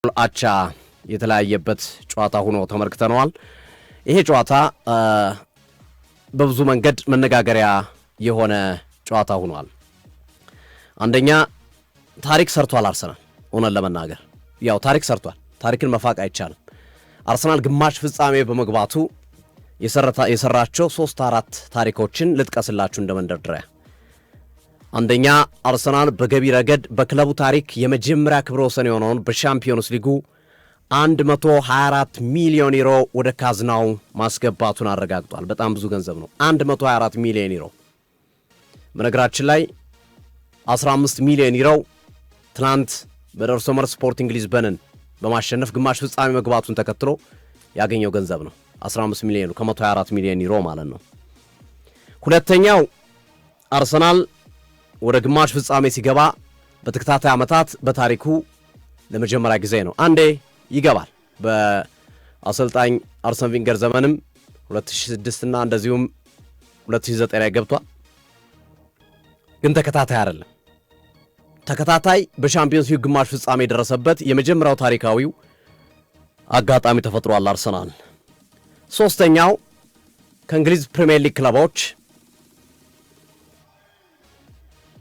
አቻ የተለያየበት ጨዋታ ሆኖ ተመልክተናል። ይሄ ጨዋታ በብዙ መንገድ መነጋገሪያ የሆነ ጨዋታ ሆኗል። አንደኛ ታሪክ ሰርቷል አርሰናል። ሆነን ለመናገር ያው ታሪክ ሰርቷል። ታሪክን መፋቅ አይቻልም። አርሰናል ግማሽ ፍጻሜ በመግባቱ የሰራቸው 3-4 ታሪኮችን ልጥቀስላችሁ እንደመንደርደሪያ። አንደኛ አርሰናል በገቢ ረገድ በክለቡ ታሪክ የመጀመሪያ ክብረ ወሰን የሆነውን በሻምፒዮንስ ሊጉ 124 ሚሊዮን ዩሮ ወደ ካዝናው ማስገባቱን አረጋግጧል። በጣም ብዙ ገንዘብ ነው። 124 ሚሊዮን ዩሮ። በነገራችን ላይ 15 ሚሊዮን ዩሮ ትናንት በደርሶ መልስ ስፖርቲንግ ሊዝበንን በማሸነፍ ግማሽ ፍጻሜ መግባቱን ተከትሎ ያገኘው ገንዘብ ነው። 15 ሚሊዮን ከ124 ሚሊዮን ዩሮ ማለት ነው። ሁለተኛው አርሰናል ወደ ግማሽ ፍጻሜ ሲገባ በተከታታይ ዓመታት በታሪኩ ለመጀመሪያ ጊዜ ነው። አንዴ ይገባል። በአሰልጣኝ አርሰን ቪንገር ዘመንም 2006 እና እንደዚሁም 2009 ላይ ገብቷል። ግን ተከታታይ አይደለም። ተከታታይ በሻምፒዮንስ ሊግ ግማሽ ፍጻሜ የደረሰበት የመጀመሪያው ታሪካዊው አጋጣሚ ተፈጥሯል አርሰናል። ሶስተኛው ከእንግሊዝ ፕሪሚየር ሊግ ክለቦች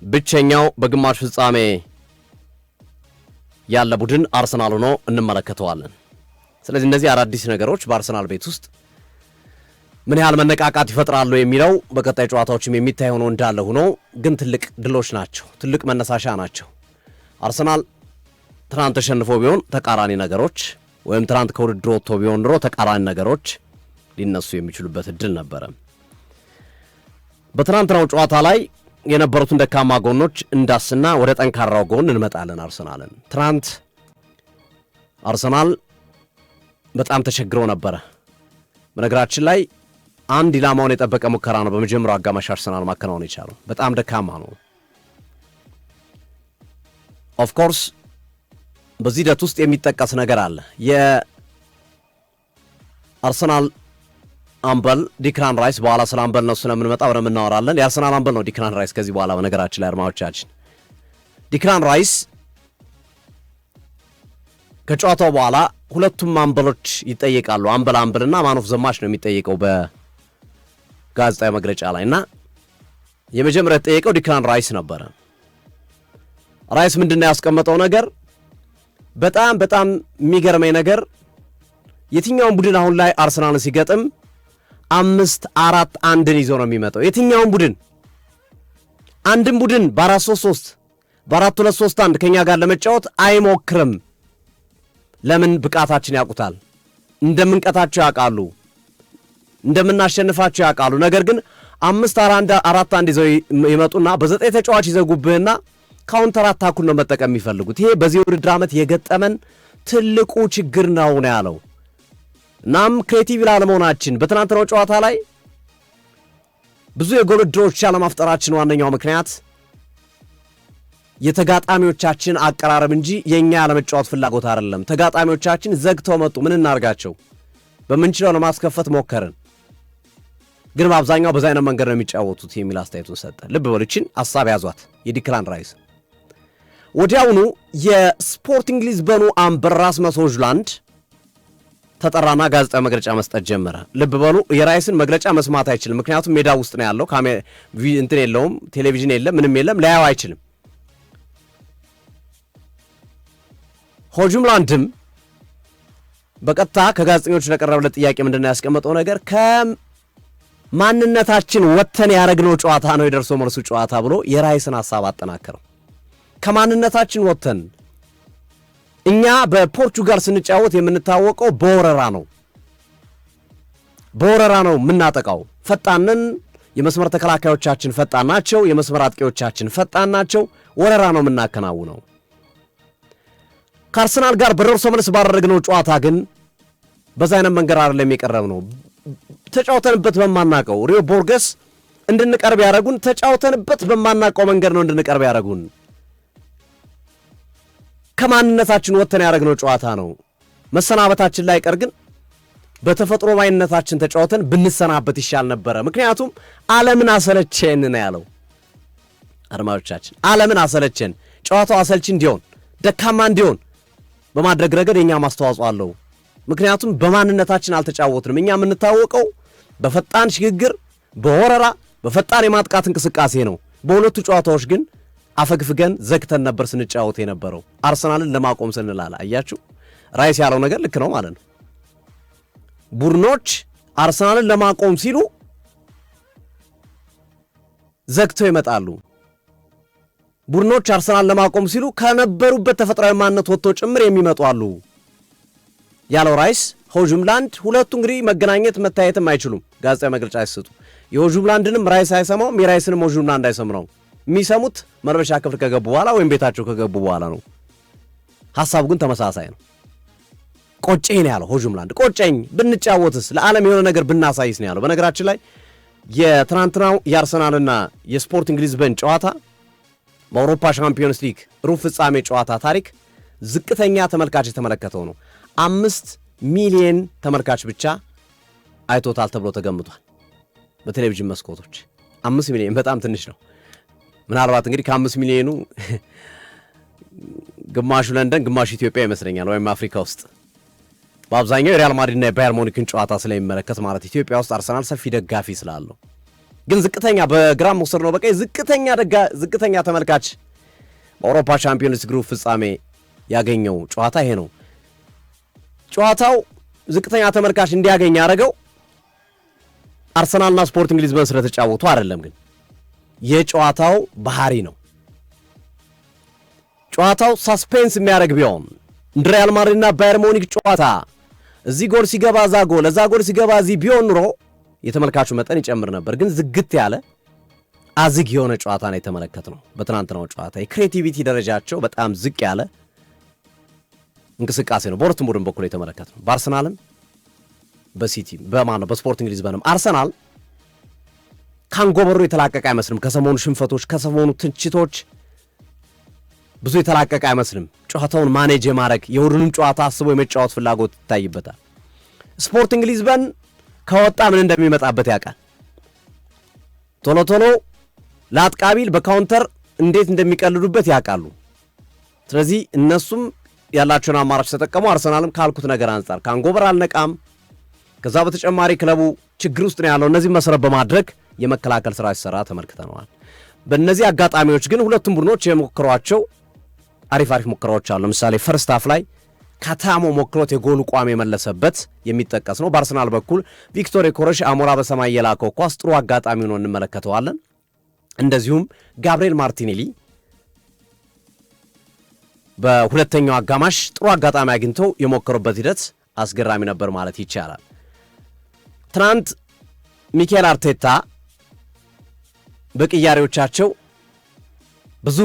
ብቸኛው በግማሽ ፍጻሜ ያለ ቡድን አርሰናል ሆኖ እንመለከተዋለን። ስለዚህ እነዚህ አዳዲስ ነገሮች በአርሰናል ቤት ውስጥ ምን ያህል መነቃቃት ይፈጥራሉ የሚለው በቀጣይ ጨዋታዎችም የሚታይ ሆኖ እንዳለ ሆኖ ግን ትልቅ ድሎች ናቸው፣ ትልቅ መነሳሻ ናቸው። አርሰናል ትናንት ተሸንፎ ቢሆን ተቃራኒ ነገሮች ወይም ትናንት ከውድድር ወጥቶ ቢሆን ድሮ ተቃራኒ ነገሮች ሊነሱ የሚችሉበት እድል ነበረ። በትናንትናው ጨዋታ ላይ የነበሩትን ደካማ ጎኖች እንዳስና ወደ ጠንካራው ጎን እንመጣለን። አርሰናልን ትናንት አርሰናል በጣም ተቸግሮ ነበረ። በነገራችን ላይ አንድ ኢላማውን የጠበቀ ሙከራ ነው በመጀመሪያው አጋማሽ አርሰናል ማከናወን የቻለው። በጣም ደካማ ነው። ኦፍ ኮርስ በዚህ ሂደት ውስጥ የሚጠቀስ ነገር አለ። የአርሰናል አምበል ዲክላን ራይስ፣ በኋላ ስለ አምበል ነው ስለምንመጣ ወደ ምናወራለን። የአርሰናል አምበል ነው ዲክላን ራይስ ከዚህ በኋላ። በነገራችን ላይ አድማጮቻችን ዲክላን ራይስ ከጨዋታው በኋላ ሁለቱም አምበሎች ይጠየቃሉ። አምበልና ማን ኦፍ ዘ ማች ነው የሚጠየቀው በጋዜጣዊ መግለጫ ላይ እና የመጀመሪያ የተጠየቀው ዲክላን ራይስ ነበረ። ራይስ ምንድነው ያስቀመጠው ነገር? በጣም የሚገርመኝ ነገር የትኛውን ቡድን አሁን ላይ አርሰናልን ሲገጥም 5-4-1 ይዞ ነው የሚመጣው። የትኛውን ቡድን አንድም ቡድን በ4-3-3 በ4-2-3-1 ከኛ ጋር ለመጫወት አይሞክርም። ለምን? ብቃታችን ያውቁታል። እንደምንቀታቸው ያውቃሉ፣ እንደምናሸንፋቸው ያውቃሉ። ነገር ግን 5-4-1 ይዘው ይመጡና በ9 ተጫዋች ይዘጉብህና ካውንተር አታኩል ነው መጠቀም የሚፈልጉት። ይሄ በዚህ ውድድር ዓመት የገጠመን ትልቁ ችግር ነው ያለው። እናም ክሬቲቭ ላለመሆናችን በትናንትናው ጨዋታ ላይ ብዙ የጎል ዕድሎች ያለማፍጠራችን ዋነኛው ምክንያት የተጋጣሚዎቻችን አቀራረብ እንጂ የኛ ያለመጫወት ፍላጎት አይደለም። ተጋጣሚዎቻችን ዘግተው መጡ። ምን እናርጋቸው? በምንችለው ለማስከፈት ሞከርን፣ ግን በአብዛኛው በዛ አይነት መንገድ ነው የሚጫወቱት የሚል አስተያየቱን ሰጠ። ልብ በልችን ሐሳብ ያዟት የዲክላን ራይስ። ወዲያውኑ የስፖርቲንግ ሊዝበኑ አምበል ራስመስ ሆይሉንድ ተጠራና ጋዜጣዊ መግለጫ መስጠት ጀመረ። ልብ በሉ የራይስን መግለጫ መስማት አይችልም፣ ምክንያቱም ሜዳ ውስጥ ነው ያለው። እንትን የለውም፣ ቴሌቪዥን የለም፣ ምንም የለም፣ ሊያየው አይችልም። ሆይሉንድም በቀጥታ ከጋዜጠኞች ለቀረበለት ጥያቄ ምንድነው ያስቀመጠው ነገር? ከማንነታችን ወጥተን ያደረግነው ጨዋታ ነው የደርሶ መልሱ ጨዋታ ብሎ የራይስን ሐሳብ አጠናከረው። ከማንነታችን ወጥተን እኛ በፖርቹጋል ስንጫወት የምንታወቀው በወረራ ነው የምናጠቃው። ፈጣንን የመስመር ተከላካዮቻችን ፈጣን ናቸው፣ የመስመር አጥቂዎቻችን ፈጣን ናቸው። ወረራ ነው የምናከናውነው። ከአርሰናል ጋር በደርሶ መልስ ባደረግነው ጨዋታ ግን በዛ አይነት መንገድ አይደለም የቀረብነው። ተጫውተንበት በማናቀው ሪዮ ቦርገስ እንድንቀርብ ያደረጉን፣ ተጫውተንበት በማናቀው መንገድ ነው እንድንቀርብ ያደረጉን። ከማንነታችን ወጥተን ያደረግነው ጨዋታ ነው። መሰናበታችን ላይ ቀር ግን በተፈጥሮ ማንነታችን ተጫውተን ብንሰናበት ይሻል ነበረ። ምክንያቱም ዓለምን አሰለቸን ነው ያለው። አድማጮቻችን ዓለምን አሰለቸን፣ ጨዋታው አሰልቺ እንዲሆን፣ ደካማ እንዲሆን በማድረግ ረገድ የኛ ማስተዋጽኦ አለው። ምክንያቱም በማንነታችን አልተጫወትንም። እኛ የምንታወቀው በፈጣን ሽግግር፣ በወረራ፣ በፈጣን የማጥቃት እንቅስቃሴ ነው። በሁለቱ ጨዋታዎች ግን አፈግፍገን ዘግተን ነበር ስንጫወት የነበረው አርሰናልን ለማቆም ስንላላ። አያችሁ ራይስ ያለው ነገር ልክ ነው ማለት ነው። ቡድኖች አርሰናልን ለማቆም ሲሉ ዘግተው ይመጣሉ። ቡድኖች አርሰናል ለማቆም ሲሉ ከነበሩበት ተፈጥሯዊ ማንነት ወጥተው ጭምር የሚመጡ አሉ ያለው ራይስ ሆጁምላንድ ሁለቱ እንግዲህ መገናኘት መታየትም አይችሉም። ጋዜጣዊ መግለጫ ሲሰጡ የሆጁምላንድንም ራይስ አይሰማውም፣ የራይስንም ሆጁምላንድ አይሰማው። የሚሰሙት መልበሻ ክፍል ከገቡ በኋላ ወይም ቤታቸው ከገቡ በኋላ ነው። ሐሳቡ ግን ተመሳሳይ ነው። ቆጨኝ ነው ያለው ሆጁምላንድ። ቆጨኝ ብንጫወትስ ለዓለም የሆነ ነገር ብናሳይስ ነው ያለው። በነገራችን ላይ የትናንትናው የአርሰናልና የስፖርቲንግ ሊዝበን ጨዋታ በአውሮፓ ሻምፒዮንስ ሊግ ሩብ ፍጻሜ ጨዋታ ታሪክ ዝቅተኛ ተመልካች የተመለከተው ነው። 5 ሚሊዮን ተመልካች ብቻ አይቶታል ተብሎ ተገምቷል በቴሌቪዥን መስኮቶች። 5 ሚሊዮን በጣም ትንሽ ነው። ምናልባት እንግዲህ ከ5 ሚሊዮኑ ግማሹ ለንደን ግማሹ ኢትዮጵያ ይመስለኛል፣ ወይም አፍሪካ ውስጥ በአብዛኛው የሪያል ማድሪድና የባየር ሙኒክን ጨዋታ ስለሚመለከት ማለት ኢትዮጵያ ውስጥ አርሰናል ሰፊ ደጋፊ ስላለው ግን ዝቅተኛ በግራም መውሰድ ነው በቀኝ ዝቅተኛ ተመልካች በአውሮፓ ሻምፒዮንስ ሊግ ፍጻሜ ያገኘው ጨዋታ ይሄ ነው። ጨዋታው ዝቅተኛ ተመልካች እንዲያገኝ ያደረገው አርሰናልና ስፖርቲንግ ሊዝበን ስለተጫወቱ አይደለም፣ ግን የጨዋታው ባህሪ ነው። ጨዋታው ሳስፔንስ የሚያደርግ ቢሆን እንደ ሪያል ማድሪድና ባየር ሙኒክ ጨዋታ እዚህ ጎል ሲገባ እዛ ጎል፣ እዛ ጎል ሲገባ እዚህ ቢሆን ኑሮ የተመልካቹ መጠን ይጨምር ነበር። ግን ዝግት ያለ አዝግ የሆነ ጨዋታ ነው የተመለከትነው። በትናንትናው ጨዋታ የክሬቲቪቲ ደረጃቸው በጣም ዝቅ ያለ እንቅስቃሴ ነው በሁለቱም ቡድን በኩል የተመለከትነው። በአርሰናልም በሲቲም በስፖርቲንግ ሊዝበንም አርሰናል ካንጎበሩ የተላቀቀ አይመስልም። ከሰሞኑ ሽንፈቶች፣ ከሰሞኑ ትችቶች ብዙ የተላቀቀ አይመስልም። ጨዋታውን ማኔጅ የማድረግ የሁሉንም ጨዋታ አስቦ የመጫወት ፍላጎት ይታይበታል። ስፖርቲንግ ሊዝበን ከወጣ ምን እንደሚመጣበት ያውቃል። ቶሎ ቶሎ ለአጥቃቢል በካውንተር እንዴት እንደሚቀልዱበት ያውቃሉ። ስለዚህ እነሱም ያላቸውን አማራጭ ተጠቀሙ። አርሰናልም ካልኩት ነገር አንጻር ካንጎበር አልነቃም። ከዛ በተጨማሪ ክለቡ ችግር ውስጥ ነው ያለው። እነዚህ መሰረት በማድረግ የመከላከል ስራ ሲሰራ ተመልክተነዋል። በእነዚህ አጋጣሚዎች ግን ሁለቱም ቡድኖች የሞከሯቸው አሪፍ ሙከራዎች አሉ። ለምሳሌ ፈርስት ሃፍ ላይ ካታሞ ሞክሮት የጎሉ ቋም የመለሰበት የሚጠቀስ ነው። በአርሰናል በኩል ቪክቶር ኮረሽ አሞራ በሰማይ የላከው ኳስ ጥሩ አጋጣሚ ሆኖ እንመለከተዋለን። እንደዚሁም ጋብሪኤል ማርቲኔሊ በሁለተኛው አጋማሽ ጥሩ አጋጣሚ አግኝተው የሞከሩበት ሂደት አስገራሚ ነበር ማለት ይቻላል። ትናንት ሚኬል አርቴታ በቅያሬዎቻቸው ብዙ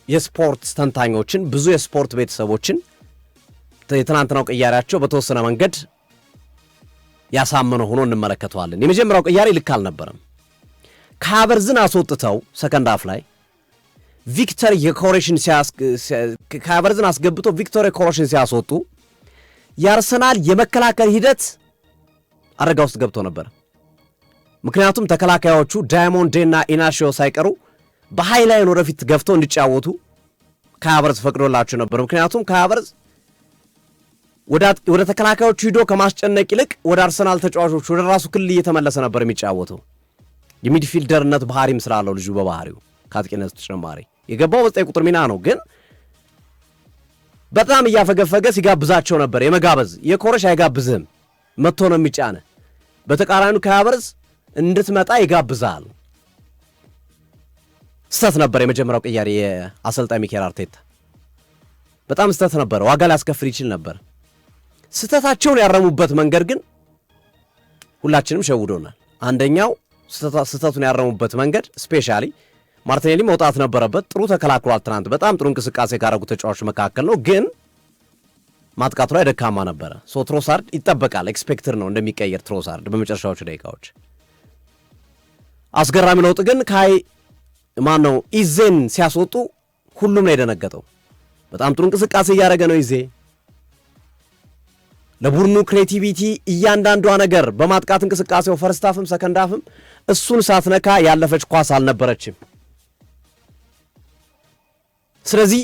የስፖርት ተንታኞችን ብዙ የስፖርት ቤተሰቦችን የትናንትናው ቅያሬያቸው በተወሰነ መንገድ ያሳመነው ሆኖ እንመለከተዋለን። የመጀመሪያው ቅያሬ ልክ አልነበረም። ከሀቨርዝን አስወጥተው ሰከንድ ሃፍ ላይ ቪክተር የኮሬሽን ከሀቨርዝን አስገብቶ ቪክቶር የኮሬሽን ሲያስወጡ የአርሰናል የመከላከል ሂደት አደጋ ውስጥ ገብቶ ነበር። ምክንያቱም ተከላካዮቹ ዳያሞንዴና ኢናሺዮ ሳይቀሩ በሃይላይን ወደፊት ገፍተው እንዲጫወቱ ከሀቨርዝ ፈቅዶላቸው ነበር። ምክንያቱም ከሀቨርዝ ወደ ተከላካዮቹ ሂዶ ከማስጨነቅ ይልቅ ወደ አርሰናል ተጫዋቾች ወደ ራሱ ክልል እየተመለሰ ነበር የሚጫወተው። የሚድፊልደርነት ባህሪም ስላለው ልጁ በባህሪው ከአጥቂነት ተጨማሪ የገባው በ9 ቁጥር ሚና ነው። ግን በጣም እያፈገፈገ ሲጋብዛቸው ነበር። የመጋበዝ የኮረሽ አይጋብዝህም፣ መጥቶ ነው የሚጫነ። በተቃራኒው ከሀቨርዝ እንድትመጣ ይጋብዛል። ስተት ነበር የመጀመሪያው ቅያሬ የአሰልጣኝ ሚኬል አርቴታ በጣም ስተት ነበር። ዋጋ ሊያስከፍል ይችል ነበር። ስተታቸውን ያረሙበት መንገድ ግን ሁላችንም ሸውዶናል። አንደኛው ስተቱን ያረሙበት መንገድ ስፔሻሊ ማርቲኔሊ መውጣት ነበረበት። ጥሩ ተከላክሏል። ትናንት በጣም ጥሩ እንቅስቃሴ ካረጉ ተጫዋቾች መካከል ነው። ግን ማጥቃቱ ላይ ደካማ ነበረ። ትሮሳርድ ይጠበቃል። ኤክስፔክትር ነው እንደሚቀየር ትሮሳርድ በመጨረሻዎቹ ደቂቃዎች። አስገራሚ ለውጥ ግን ኢዜን ሲያስወጡ ሁሉም ነው የደነገጠው። በጣም ጥሩ እንቅስቃሴ እያደረገ ነው ኢዜ። ለቡድኑ ክሬቲቪቲ እያንዳንዷ ነገር በማጥቃት እንቅስቃሴው ፈርስት ሃፍም ሰከንድ ሃፍም እሱን ሳትነካ ያለፈች ኳስ አልነበረችም። ስለዚህ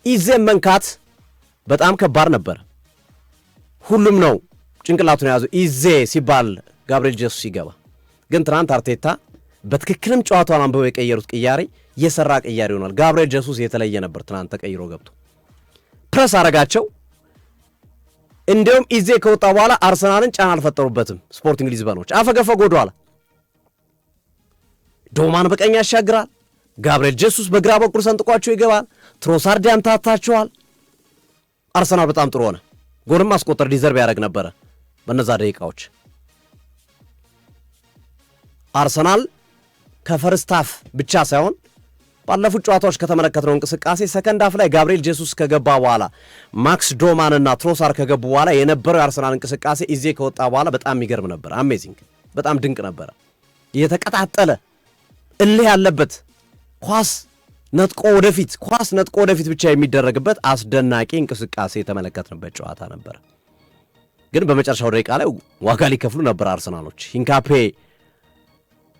ኢዜን መንካት በጣም ከባድ ነበር። ሁሉም ነው ጭንቅላቱን የያዙ ኢዜ ሲባል ጋብርኤል ጄሱስ ሲገባ፣ ግን ትናንት አርቴታ በትክክልም ጨዋታውን አንበው የቀየሩት ቅያሬ የሰራ ቅያሬ ሆኗል። ጋብርኤል ጄሱስ የተለየ ነበር። ትናንት ተቀይሮ ገብቶ ፕረስ አረጋቸው። እንዲሁም ኢዜ ከወጣ በኋላ አርሰናልን ጫና አልፈጠሩበትም። ስፖርቲንግ ሊዝበኖች አፈገፈጉ ወደኋላ። ዶማን በቀኝ ያሻግራል። ጋብርኤል ጄሱስ በግራ በኩል ሰንጥቋቸው ይገባል። ትሮሳርድ ያምታታቸዋል። አርሰናል በጣም ጥሩ ሆነ። ጎልም ማስቆጠር ዲዘርቭ ያደርግ ነበረ በነዛ ደቂቃዎች። አርሰናል ከፈርስት ሃፍ ብቻ ሳይሆን ባለፉት ጨዋታዎች ከተመለከትነው እንቅስቃሴ ሰከንድ ሃፍ ላይ ጋብርኤል ጄሱስ ከገባ በኋላ ማክስ ዶማንና ትሮሳር ከገቡ በኋላ የነበረው የአርሰናል እንቅስቃሴ ኢዜ ከወጣ በኋላ በጣም የሚገርም ነበር። አሜዚንግ፣ በጣም ድንቅ ነበረ። የተቀጣጠለ እልህ ያለበት ኳስ ነጥቆ ወደፊት ብቻ የሚደረግበት አስደናቂ እንቅስቃሴ የተመለከትንበት ጨዋታ ነበር። ግን በመጨረሻው ደቂቃ ላይ ዋጋ ሊከፍሉ ነበር አርሰናሎች። ሂንካፔ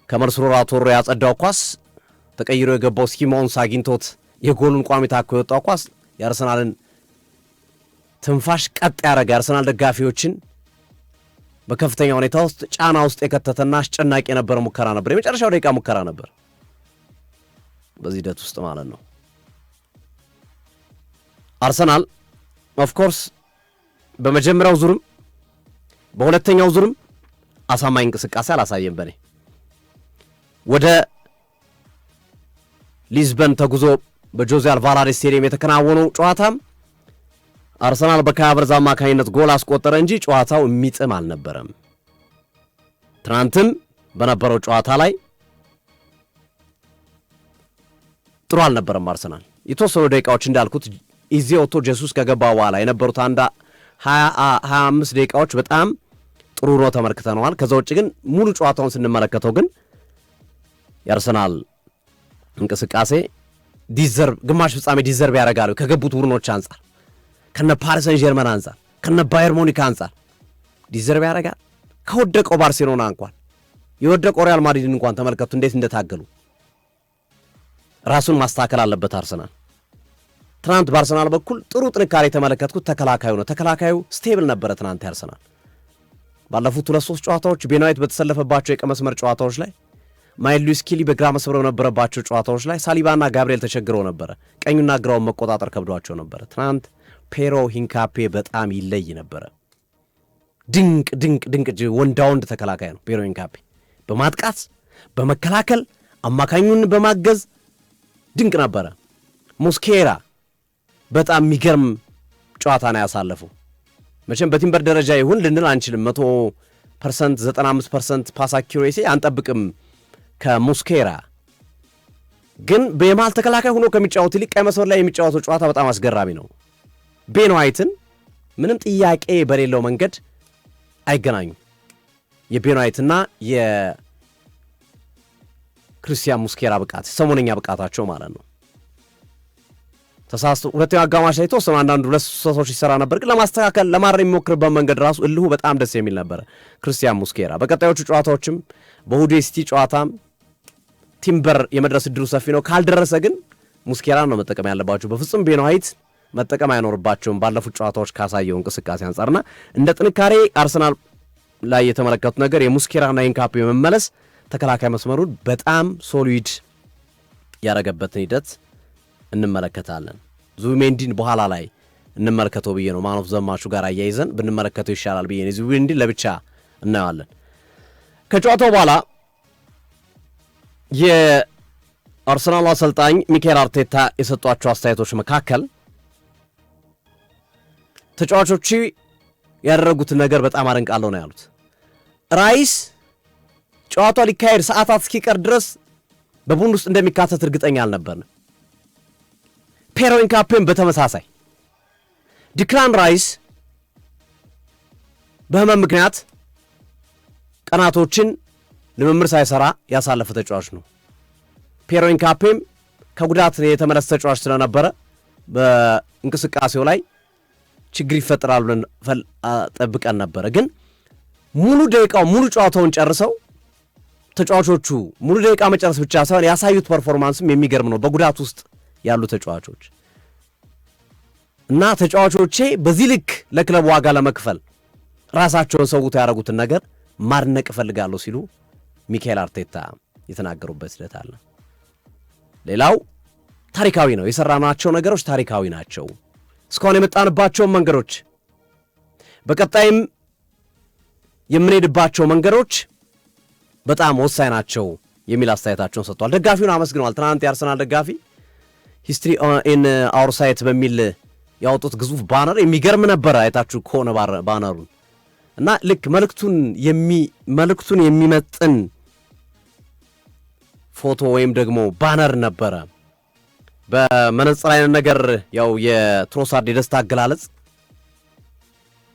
ከመርሱሮ ቶሮ ያጸዳው ኳስ ተቀይሮ የገባው ሲሞንስ አግኝቶት የጎሉን ቋሚ ታኮ የወጣው ኳስ የአርሰናልን ትንፋሽ ቀጥ ያደረገ የአርሰናል ደጋፊዎችን በከፍተኛ ሁኔታ ውስጥ ጫና ውስጥ የከተተና አስጨናቂ የነበረ ሙከራ ነበር። የመጨረሻው ደቂቃ ሙከራ ነበር በዚህ ሂደት ውስጥ ማለት ነው። አርሰናል ኦፍኮርስ በመጀመሪያው ዙርም በሁለተኛው ዙርም አሳማኝ እንቅስቃሴ አላሳየም። በኔ ወደ ሊዝበን ተጉዞ በጆዜ አልቫራዴ ስቴዲየም የተከናወነው ጨዋታም አርሰናል በካይ ሃቨርትዝ አማካኝነት ጎል አስቆጠረ እንጂ ጨዋታው የሚጥም አልነበረም። ትናንትም በነበረው ጨዋታ ላይ ጥሩ አልነበረም አርሰናል። የተወሰኑ ደቂቃዎች እንዳልኩት ኢዜ ወጥቶ ጄሱስ ከገባ በኋላ የነበሩት 25 ደቂቃዎች በጣም ጥሩ ነው ተመልክተነዋል። ከዛ ውጭ ግን ሙሉ ጨዋታውን ስንመለከተው ግን የአርሰናል እንቅስቃሴ ግማሽ ፍጻሜ ዲዘርቭ ያደርጋሉ ከገቡት ቡድኖች አንጻር፣ ከነ ፓሪስ ሰን ጀርመን አንጻር፣ ከነ ባየር ሙኒክ አንጻር ዲዘርቭ ያደርጋል። ከወደቀው ባርሴሎና እንኳን የወደቀው ሪያል ማድሪድን እንኳን ተመልከቱ እንዴት እንደታገሉ። ራሱን ማስተካከል አለበት አርሰናል። ትናንት በአርሰናል በኩል ጥሩ ጥንካሬ የተመለከትኩት ተከላካዩ ነው። ተከላካዩ ስቴብል ነበረ ትናንት ያርሰናል። ባለፉት 2-3 ጨዋታዎች ቤን ዋይት በተሰለፈባቸው የቀይ መስመር ጨዋታዎች ላይ ማይል ሉዊስ ኬሊ በግራ መስመር በነበረባቸው ጨዋታዎች ላይ ሳሊባና ጋብርኤል ተቸግረው ነበረ። ቀኙና ግራውን መቆጣጠር ከብዷቸው ነበረ። ትናንት ፔሮ ሂንካፔ በጣም ይለይ ነበረ። ድንቅ ወንዳውንድ ተከላካይ ነው ፔሮ ሂንካፔ። በማጥቃት በመከላከል አማካኙን በማገዝ ድንቅ ነበረ። ሙስኬራ በጣም የሚገርም ጨዋታ ነው ያሳለፈው። መቼም በቲምበር ደረጃ ይሁን ልንል አንችልም። 100% 95% ፓስ አኪዩሬሲ አንጠብቅም ከሙስኬራ። ግን በየመሃል ተከላካይ ሆኖ ከሚጫወት ይልቅ ቀይ መስመር ላይ የሚጫወተው ጨዋታ በጣም አስገራሚ ነው። ቤን ዋይትን ምንም ጥያቄ በሌለው መንገድ አይገናኙም። የቤን ዋይትና የክርስቲያን ሙስኬራ ብቃት ሰሞነኛ ብቃታቸው ማለት ነው። ተሳስቶ ሁለተኛው አጋማሽ ላይ ተወሰኑ አንዳንድ ሁለት ሶስቶች ይሰራ ነበር፣ ግን ለማስተካከል ለማረም የሚሞክርበት መንገድ ራሱ እልሁ በጣም ደስ የሚል ነበር ክርስቲያን ሙስኬራ። በቀጣዮቹ ጨዋታዎችም በሁዴ ሲቲ ጨዋታም ቲምበር የመድረስ እድሉ ሰፊ ነው። ካልደረሰ ግን ሙስኬራን ነው መጠቀም ያለባቸው። በፍጹም ቤን ዋይት መጠቀም አይኖርባቸውም ባለፉት ጨዋታዎች ካሳየው እንቅስቃሴ አንጻርና እንደ ጥንካሬ አርሰናል ላይ የተመለከቱት ነገር የሙስኬራና የሂንካፔ መመለስ ተከላካይ መስመሩን በጣም ሶሊድ ያረገበትን ሂደት እንመለከታለን። ዙቢሜንዲን በኋላ ላይ እንመለከተው ብዬ ነው ማን ኦፍ ዘ ማቹ ጋር አያይዘን ብንመለከተው ይሻላል ብዬ ነው። ዙቢሜንዲን ለብቻ እናየዋለን። ከጨዋታው በኋላ የአርሰናል አሰልጣኝ ሚኬል አርቴታ የሰጧቸው አስተያየቶች መካከል ተጫዋቾቹ ያደረጉትን ነገር በጣም አደንቃለሁ ነው ያሉት። ራይስ ጨዋታው ሊካሄድ ሰዓታት እስኪቀር ድረስ በቡድን ውስጥ እንደሚካተት እርግጠኛ አልነበርንም። ፔሮ ሂንካፔም በተመሳሳይ። ዲክላን ራይስ በህመም ምክንያት ቀናቶችን ልምምድ ሳይሰራ ያሳለፈ ተጫዋች ነው። ፔሮ ሂንካፔም ከጉዳት የተመለሰ ተጫዋች ስለነበረ በእንቅስቃሴው ላይ ችግር ይፈጠራል ብለን ጠብቀን ነበረ። ግን ሙሉ ጨዋታውን ጨርሰው ተጫዋቾቹ ሙሉ ደቂቃ መጨረስ ብቻ ሳይሆን ያሳዩት ፐርፎርማንስም የሚገርም ነው። በጉዳት ውስጥ ያሉ ተጫዋቾች እና ተጫዋቾቼ በዚህ ልክ ለክለብ ዋጋ ለመክፈል ራሳቸውን ሰውተው ያደረጉትን ነገር ማድነቅ እፈልጋለሁ ሲሉ ሚካኤል አርቴታ የተናገሩበት ሂደት አለ። ሌላው ታሪካዊ ነው። የሰራናቸው ነገሮች ታሪካዊ ናቸው። እስካሁን የመጣንባቸው መንገዶች፣ በቀጣይም የምንሄድባቸው መንገዶች በጣም ወሳኝ ናቸው የሚል አስተያየታቸውን ሰጥቷል። ደጋፊውን አመስግነዋል። ትናንት የአርሰናል ደጋፊ ሂስትሪ ኢን አወር ሳይት በሚል ያወጡት ግዙፍ ባነር የሚገርም ነበር። አይታችሁ ከሆነ ባነሩን እና ልክ መልእክቱን የሚመጥን ፎቶ ወይም ደግሞ ባነር ነበረ። በመነጽር አይነት ነገር ያው የትሮሳርድ የደስታ አገላለጽ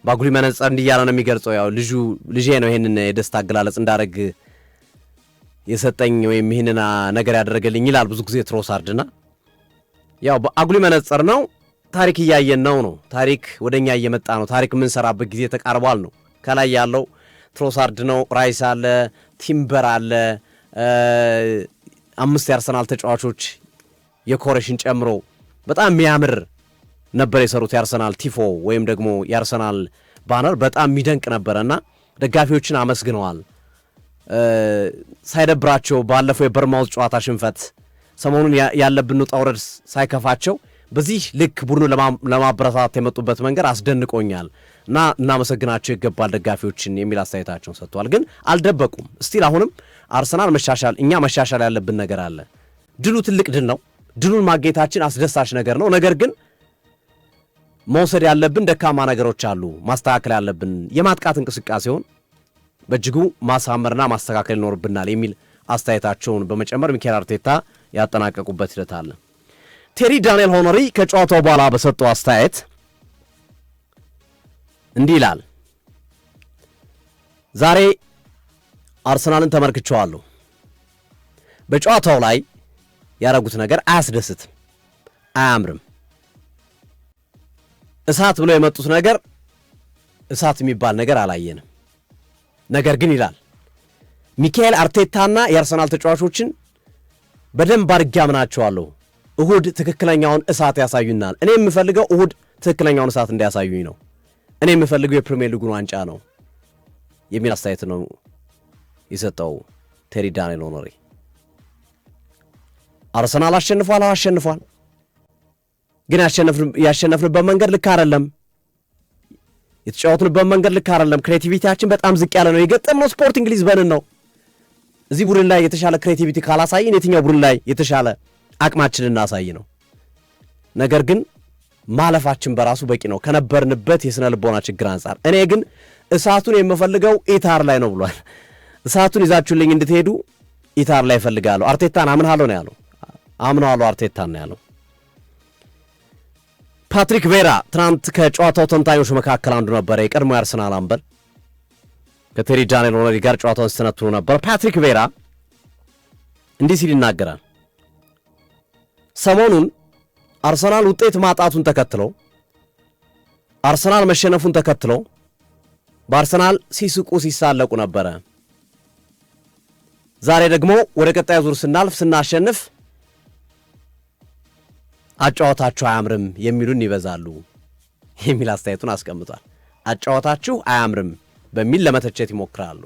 ባጉሊ መነጽር እንዲያለ ነው የሚገልጸው። ያው ልጄ ነው ይሄንን የደስታ አገላለጽ እንዳረግ የሰጠኝ ወይም ይሄንን ነገር ያደረገልኝ ይላል ብዙ ጊዜ ትሮሳርድና ያው በአጉሊ መነጽር ነው። ታሪክ እያየን ነው። ታሪክ ወደኛ እየመጣ ነው። ታሪክ ምን ሰራበት ጊዜ ተቃርቧል ነው። ከላይ ያለው ትሮሳርድ ነው። ራይስ አለ፣ ቲምበር አለ፣ 5 የአርሰናል ተጫዋቾች የኮሬሽን ጨምሮ በጣም የሚያምር ነበር የሰሩት። የአርሰናል ቲፎ ወይም ደግሞ የአርሰናል ባነር በጣም የሚደንቅ ነበረና ደጋፊዎችን አመስግነዋል። ሳይደብራቸው ባለፈው የበርማውዝ ጨዋታ ሽንፈት ሰሞኑን ያለብን ውጣ ውረድ ሳይከፋቸው በዚህ ልክ ቡድኑ ለማበረታታት የመጡበት መንገድ አስደንቆኛል እና እናመሰግናቸው ይገባል ደጋፊዎችን የሚል አስተያየታቸውን ሰጥተዋል። ግን አልደበቁም። እስቲል አሁንም አርሰናል መሻሻል ያለብን ነገር አለ። ድሉ ትልቅ ድል ነው። ድሉን ማግኘታችን አስደሳች ነገር ነው። ነገር ግን መውሰድ ያለብን ደካማ ነገሮች አሉ፣ ማስተካከል ያለብን የማጥቃት እንቅስቃሴውን በእጅጉ ማሳመርና ማስተካከል ይኖርብናል የሚል አስተያየታቸውን በመጨመር ሚካኤል አርቴታ ያጠናቀቁበት ሂደት አለ። ቴሪ ዳንኤል ሆነሪ ከጨዋታው በኋላ በሰጠው አስተያየት እንዲህ ይላል። ዛሬ አርሰናልን ተመልክቼዋለሁ። በጨዋታው ላይ ያደረጉት ነገር አያስደስትም፣ አያምርም። እሳት ብለው የመጡት ነገር እሳት የሚባል ነገር አላየንም። ነገር ግን ይላል ሚካኤል አርቴታና የአርሰናል ተጫዋቾችን በደንብ አድርጌ አምናቸዋለሁ። እሁድ ትክክለኛውን እሳት ያሳዩናል። እኔ የምፈልገው እሁድ ትክክለኛውን እሳት እንዲያሳዩኝ ነው። እኔ የምፈልገው የፕሪሚየር ሊጉን ዋንጫ ነው የሚል አስተያየት ነው የሰጠው ቴሪ ዳንኤል ሆነሪ። አርሰናል አሸንፏል። ግን ያሸነፍንበት መንገድ ልክ አይደለም። የተጫወትንበት መንገድ ልክ አይደለም። ክሬቲቪቲያችን በጣም ዝቅ ያለ ነው። የገጠምነው ስፖርቲንግ ሊዝበንን ነው። እዚህ ቡድን ላይ የተሻለ ክሬቲቪቲ ካላሳይን የትኛው ቡድን ላይ የተሻለ አቅማችንን እናሳይ ነው። ነገር ግን ማለፋችን በራሱ በቂ ነው ከነበርንበት የስነ ልቦና ችግር አንጻር። እኔ ግን እሳቱን የምፈልገው ኢታር ላይ ነው ብሏል። እሳቱን ይዛችሁልኝ እንድትሄዱ ኢታር ላይ እፈልጋለሁ። አርቴታን አምናለሁ ነው ያለው። አምናለሁ አርቴታን ነው ያለው። ፓትሪክ ቬራ ትናንት ከጨዋታው ተንታኞች መካከል አንዱ ነበረ። የቀድሞ የአርሰናል አምበል ከቴሪ ዳንኤል ሆነሪ ጋር ጨዋታውን ሲተነትኑ ነበር። ፓትሪክ ቬራ እንዲህ ሲል ይናገራል። ሰሞኑን አርሰናል ውጤት ማጣቱን ተከትሎ አርሰናል መሸነፉን ተከትሎ በአርሰናል ሲስቁ ሲሳለቁ ነበረ። ዛሬ ደግሞ ወደ ቀጣዩ ዙር ስናሸንፍ አጫዋታችሁ አያምርም የሚሉን ይበዛሉ የሚል አስተያየቱን አስቀምጧል። አጫዋታችሁ አያምርም በሚል ለመተቸት ይሞክራሉ።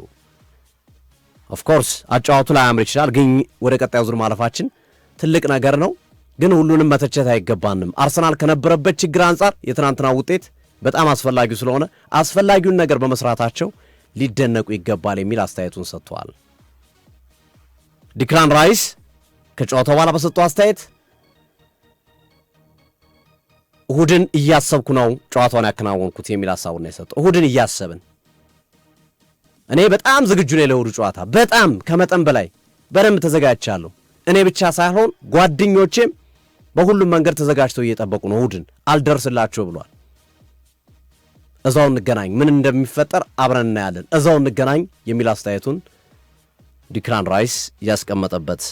ኦፍኮርስ አጫዋቱ ላይ አያምር ይችላል፣ ግን ወደ ቀጣዩ ዙር ማለፋችን ትልቅ ነገር ነው። ግን ሁሉንም መተቸት አይገባንም። አርሰናል ከነበረበት ችግር አንጻር የትናንትና ውጤት በጣም አስፈላጊው ስለሆነ አስፈላጊውን ነገር በመስራታቸው ሊደነቁ ይገባል የሚል አስተያየቱን ሰጥቷል። ዲክላን ራይስ ከጨዋታው በኋላ በሰጠው አስተያየት እሁድን እያሰብኩ ነው ጨዋታውን ያከናወንኩት የሚል ሐሳቡን ነው የሰጠው። እሁድን እያሰብን እኔ በጣም ዝግጁ ነኝ ለእሁዱ ጨዋታ። በጣም ከመጠን በላይ በደንብ ተዘጋጅቻለሁ። እኔ ብቻ ሳይሆን ጓደኞቼም በሁሉም መንገድ ተዘጋጅተው እየጠበቁ ነው። እሁድን አልደርስላቸው ብሏል። እዛው እንገናኝ፣ ምን እንደሚፈጠር አብረን እናያለን፣ እዛው እንገናኝ የሚል አስተያየቱን ዲክላን ራይስ ያስቀመጠበት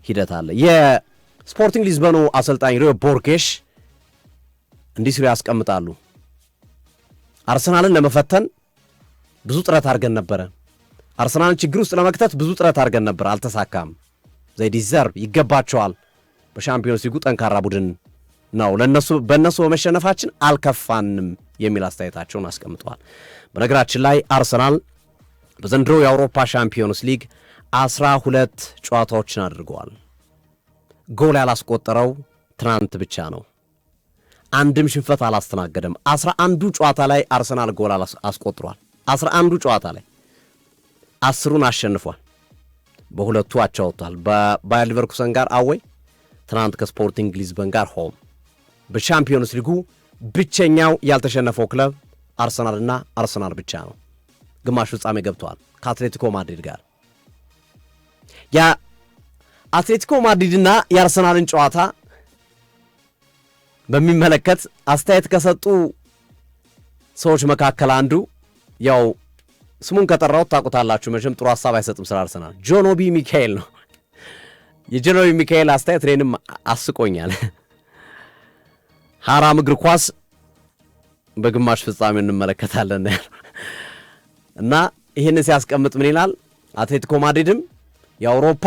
ሂደት አለ። የስፖርቲንግ ሊዝበኑ አሰልጣኝ ሪዮ ቦርጌሽ እንዲህ ሲሉ ያስቀምጣሉ። አርሰናልን ለመፈተን ብዙ ጥረት አድርገን ነበረ። አርሰናልን ችግር ውስጥ ለመክተት ብዙ ጥረት አድርገን ነበር፣ አልተሳካም። ዘይ ዲዘርቭ ይገባቸዋል በሻምፒዮንስ ሊጉ ጠንካራ ቡድን ነው። በእነሱ በመሸነፋችን አልከፋንም የሚል አስተያየታቸውን አስቀምጠዋል። በነገራችን ላይ አርሰናል በዘንድሮ የአውሮፓ ሻምፒዮንስ ሊግ 12 ጨዋታዎችን አድርገዋል። ጎል ያላስቆጠረው ትናንት ብቻ ነው። አንድም ሽንፈት አላስተናገደም። 11ዱ ጨዋታ ላይ አርሰናል ጎል አስቆጥሯል። 11ዱ ጨዋታ ላይ 10ሩን አሸንፏል። በሁለቱ አቻ ወጥቷል። በባየር ሊቨርኩሰን ጋር አዌይ፣ ትናንት ከስፖርቲንግ ሊዝበን ጋር ሆም። በሻምፒዮንስ ሊጉ ብቸኛው ያልተሸነፈው ክለብ አርሰናልና አርሰናል ብቻ ነው። ግማሽ ፍጻሜ ገብተዋል ከአትሌቲኮ ማድሪድ ጋር። የአትሌቲኮ ማድሪድና የአርሰናልን ጨዋታ በሚመለከት አስተያየት ከሰጡ ሰዎች መካከል አንዱ ያው ስሙን ከጠራሁት ታውቁታላችሁ መቼም ጥሩ ሐሳብ አይሰጥም ስለ አርሰናል፣ ጆኖቢ ሚካኤል ነው። የጆኖቢ ሚካኤል አስተያየት እኔንም አስቆኛል። ሐራም እግር ኳስ በግማሽ ፍጻሜ እንመለከታለን እና ይህን ሲያስቀምጥ ምን ይላል? አትሌቲኮ ማድሪድም የአውሮፓ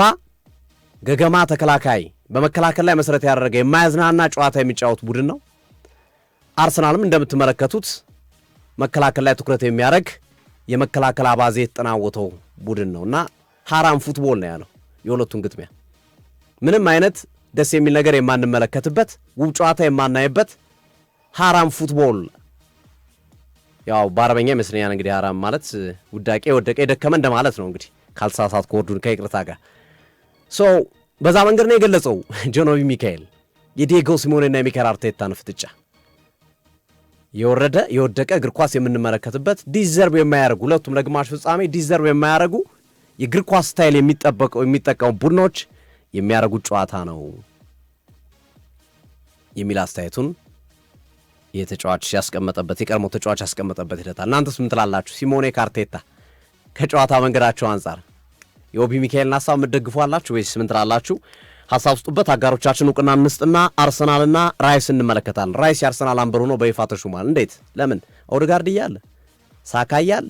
ገገማ ተከላካይ በመከላከል ላይ መሰረት ያደረገ የማያዝናና ጨዋታ የሚጫወት ቡድን ነው። አርሰናልም እንደምትመለከቱት መከላከል ላይ ትኩረት የሚያደርግ የመከላከል አባዜ የተጠናወተው ቡድን ነውና ሐራም ፉትቦል ነው ያለው። የሁለቱን ግጥሚያ ምንም አይነት ደስ የሚል ነገር የማንመለከትበት ውብ ጨዋታ የማናይበት ሐራም ፉትቦል። ያው በአረበኛ ይመስለኛል እንግዲህ ሐራም ማለት ውዳቄ፣ ወደቀ፣ የደከመ እንደማለት ነው እንግዲህ ካልተሳሳትኩ ወርዱን ከይቅርታ ጋር በዛ መንገድ ነው የገለጸው ጆኖቢ ሚካኤል የዲየጎ ሲሞኔና የሚካኤል አርቴታን ፍጥጫ። የወደቀ እግር ኳስ የምንመለከትበት ዲዘርቭ የማያደርጉ ሁለቱም ለግማሽ ፍጻሜ ዲዘርቭ የማያደርጉ የእግር ኳስ ስታይል የሚጠቀሙ ቡድኖች የሚያደርጉት ጨዋታ ነው የሚል አስተያየቱን የተጫዋች ያስቀመጠበት የቀድሞ ተጫዋች ያስቀመጠበት ሂደታል። እናንተስ ምን ትላላችሁ? ሲሞኔ ከአርቴታ ከጨዋታ መንገዳቸው አንጻር የኦቢ ሚካኤልን ሐሳብ የምትደግፉአላችሁ ወይስ ምን ትላላችሁ? ሐሳብ ስጡበት። አጋሮቻችን እውቅና እንስጥና አርሰናልና ራይስ እንመለከታለን። ራይስ የአርሰናል አምበሩ ነው በይፋ ተሹሟል። እንዴት? ለምን? ኦዴጋርድ እያለ ሳካ እያለ